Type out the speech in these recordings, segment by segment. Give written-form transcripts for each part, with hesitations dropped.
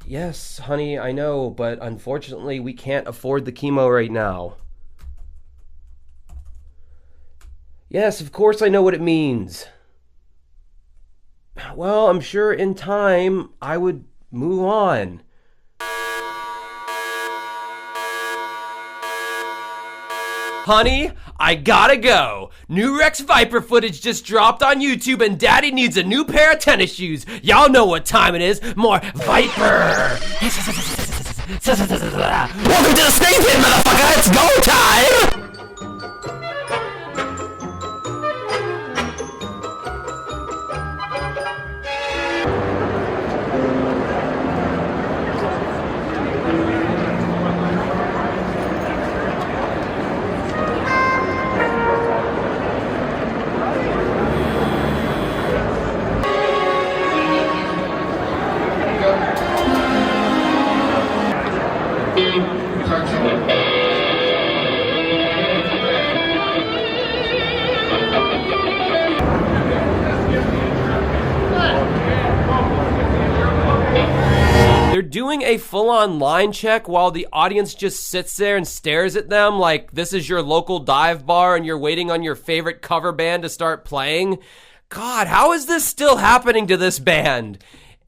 Yes, honey, I know, but unfortunately we can't afford the chemo right now. Yes, of course I know what it means. Well, I'm sure in time I would move on. Honey, I gotta go. New Rex Viper footage just dropped on YouTube and Daddy needs a new pair of tennis shoes. Y'all know what time it is. More Viper. Welcome to the Snake Pit, motherfucker. It's go time. They're doing a full-on line check while the audience just sits there and stares at them like this is your local dive bar and you're waiting on your favorite cover band to start playing. God, how is this still happening to this band?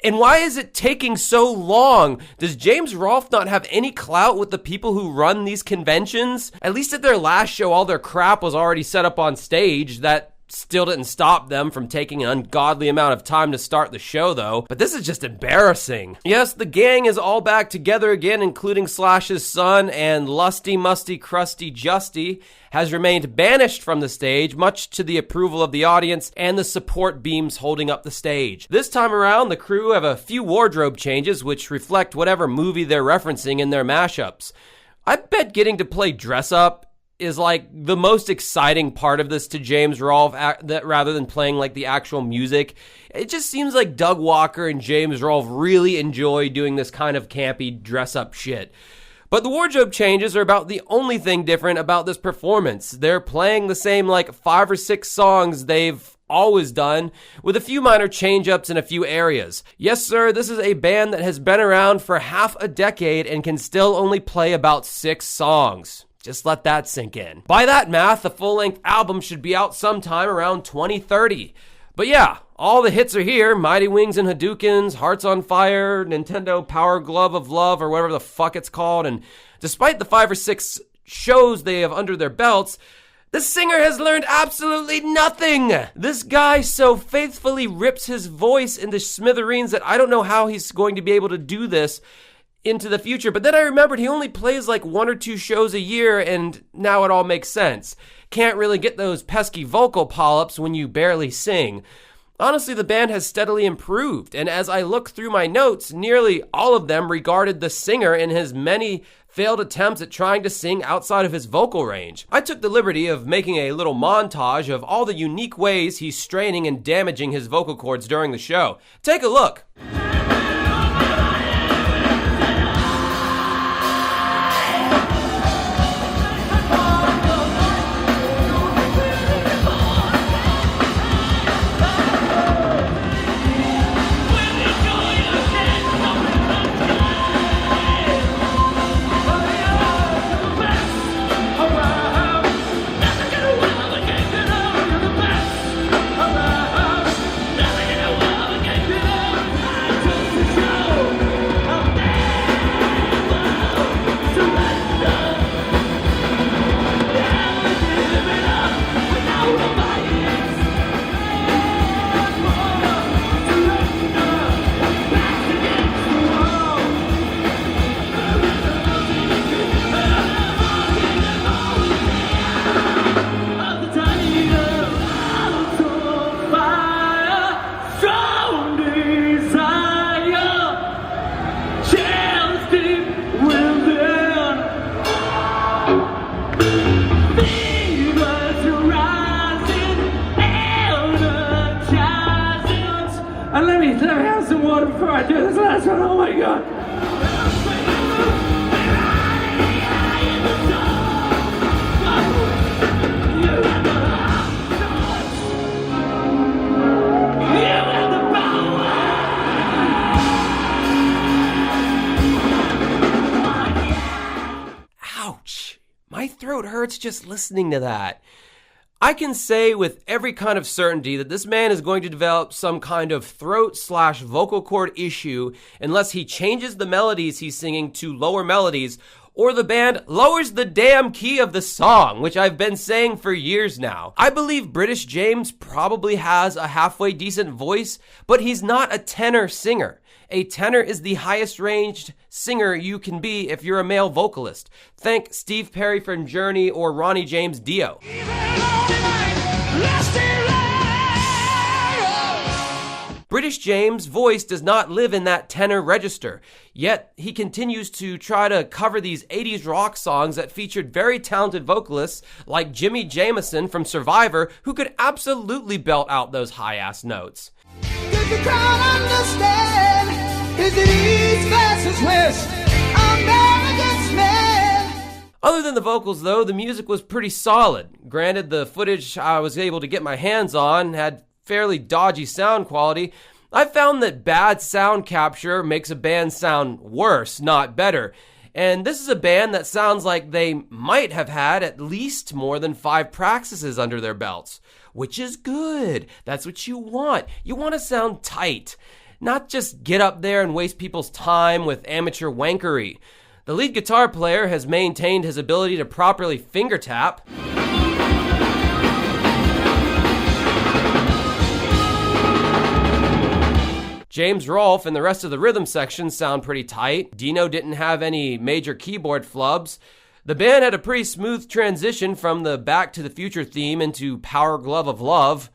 And why is it taking so long? Does James Rolfe not have any clout with the people who run these conventions? At least at their last show, all their crap was already set up on stage. That still didn't stop them from taking an ungodly amount of time to start the show, though. But this is just embarrassing. Yes, the gang is all back together again, including Slash's son, and Lusty Musty Crusty Justy has remained banished from the stage, much to the approval of the audience and the support beams holding up the stage. This time around, the crew have a few wardrobe changes, which reflect whatever movie they're referencing in their mashups. I bet getting to play dress up is like the most exciting part of this to James Rolfe rather than playing like the actual music. It just seems like Doug Walker and James Rolfe really enjoy doing this kind of campy dress up shit. But the wardrobe changes are about the only thing different about this performance. They're playing the same like 5 or 6 songs they've always done, with a few minor change-ups in a few areas. Yes, sir, this is a band that has been around for half a decade and can still only play about 6 songs. Just let that sink in. By that math, the full-length album should be out sometime around 2030. But yeah, all the hits are here. Mighty Wings and Hadoukens, Hearts on Fire, Nintendo Power Glove of Love, or whatever the fuck it's called. And despite the 5 or 6 shows they have under their belts, the singer has learned absolutely nothing. This guy so faithfully rips his voice into smithereens that I don't know how he's going to be able to do this into the future. But then I remembered he only plays like 1 or 2 shows a year, and now it all makes sense. Can't really get those pesky vocal polyps when you barely sing. Honestly, the band has steadily improved, and as I look through my notes, nearly all of them regarded the singer in his many failed attempts at trying to sing outside of his vocal range. I took the liberty of making a little montage of all the unique ways he's straining and damaging his vocal cords during the show. Take a look. Let me have some water before I do this last one. Oh my God. throat hurts just listening to that. I can say with every kind of certainty that this man is going to develop some kind of throat/vocal cord issue unless he changes the melodies he's singing to lower melodies, or the band lowers the damn key of the song, which I've been saying for years now. I believe British James probably has a halfway decent voice, but he's not a tenor singer. A tenor is the highest ranged singer you can be if you're a male vocalist. Think Steve Perry from Journey or Ronnie James Dio. British James' voice does not live in that tenor register, yet he continues to try to cover these 80s rock songs that featured very talented vocalists like Jimmy Jamison from Survivor, who could absolutely belt out those high-ass notes. Did the crowd understand? Is it east versus west? I'm man against man. Other than the vocals, though, the music was pretty solid. Granted, the footage I was able to get my hands on had fairly dodgy sound quality. I found that bad sound capture makes a band sound worse, not better. And this is a band that sounds like they might have had at least more than 5 practices under their belts, which is good. That's what you want. You want to sound tight, not just get up there and waste people's time with amateur wankery. The lead guitar player has maintained his ability to properly finger tap. James Rolfe and the rest of the rhythm section sound pretty tight. Dino didn't have any major keyboard flubs. The band had a pretty smooth transition from the Back to the Future theme into Power Glove of Love.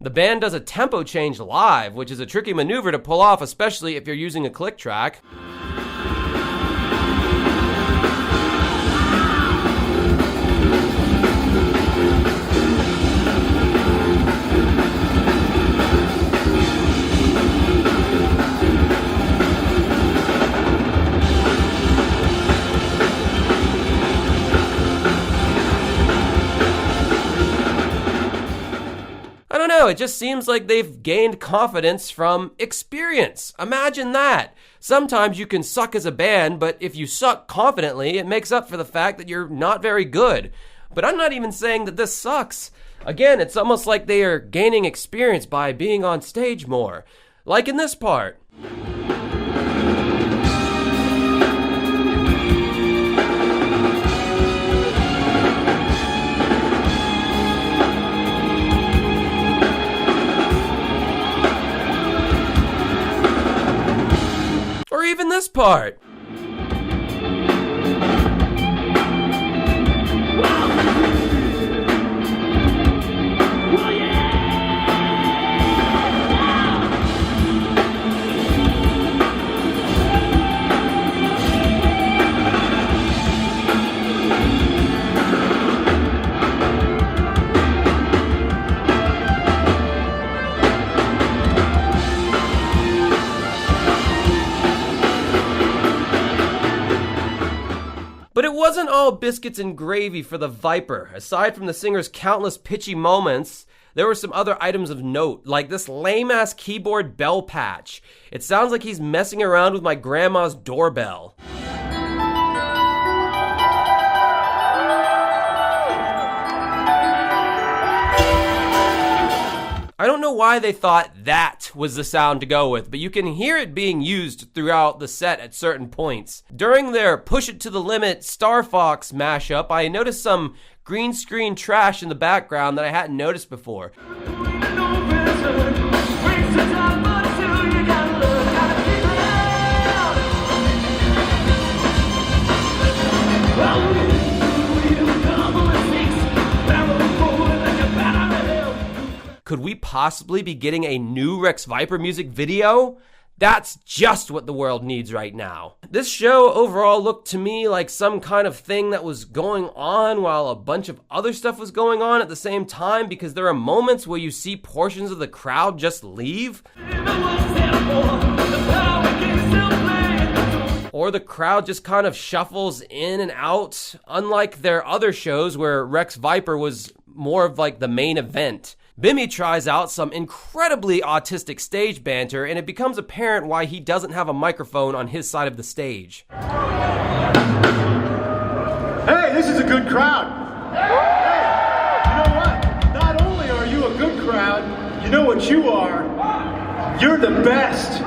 The band does a tempo change live, which is a tricky maneuver to pull off, especially if you're using a click track. I don't know, it just seems like they've gained confidence from experience. Imagine that. Sometimes you can suck as a band, but if you suck confidently, it makes up for the fact that you're not very good. But I'm not even saying that this sucks. Again, it's almost like they are gaining experience by being on stage more. Like in this part. Or even this part. But it wasn't all biscuits and gravy for the Viper. Aside from the singer's countless pitchy moments, there were some other items of note, like this lame-ass keyboard bell patch. It sounds like he's messing around with my grandma's doorbell. I don't know why they thought that was the sound to go with, but you can hear it being used throughout the set at certain points. During their Push It to the Limit Star Fox mashup, I noticed some green screen trash in the background that I hadn't noticed before. Could we possibly be getting a new Rex Viper music video? That's just what the world needs right now. This show overall looked to me like some kind of thing that was going on while a bunch of other stuff was going on at the same time, because there are moments where you see portions of the crowd just leave. or the crowd just kind of shuffles in and out, unlike their other shows where Rex Viper was more of like the main event. Bimmy tries out some incredibly autistic stage banter, and it becomes apparent why he doesn't have a microphone on his side of the stage. Hey, this is a good crowd. Hey, you know what? Not only are you a good crowd, you know what you are? You're the best.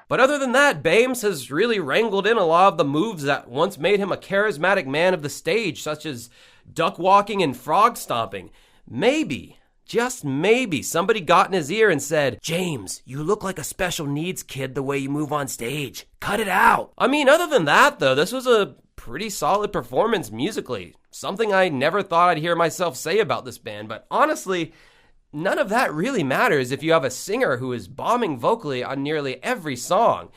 But other than that, Bames has really wrangled in a lot of the moves that once made him a charismatic man of the stage, such as duck walking and frog stomping. Maybe, just maybe, somebody got in his ear and said, "James, you look like a special needs kid the way you move on stage. Cut it out." I mean, other than that, though, this was a pretty solid performance musically. Something I never thought I'd hear myself say about this band, but honestly, none of that really matters if you have a singer who is bombing vocally on nearly every song.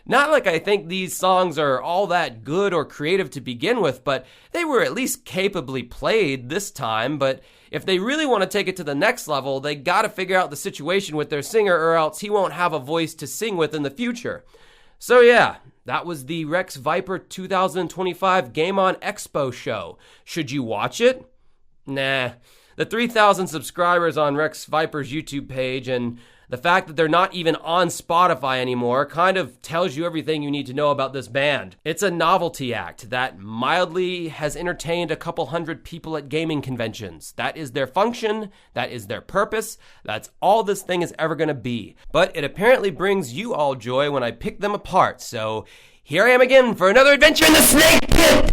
Not like I think these songs are all that good or creative to begin with, but they were at least capably played this time. But if they really want to take it to the next level, they gotta figure out the situation with their singer, or else he won't have a voice to sing with in the future. So yeah, that was the Rex Viper 2025 Game On Expo show. Should you watch it? Nah. The 3,000 subscribers on Rex Viper's YouTube page and the fact that they're not even on Spotify anymore kind of tells you everything you need to know about this band. It's a novelty act that mildly has entertained a couple hundred people at gaming conventions. That is their function, that is their purpose, that's all this thing is ever gonna be. But it apparently brings you all joy when I pick them apart, so here I am again for another adventure in the snake pit!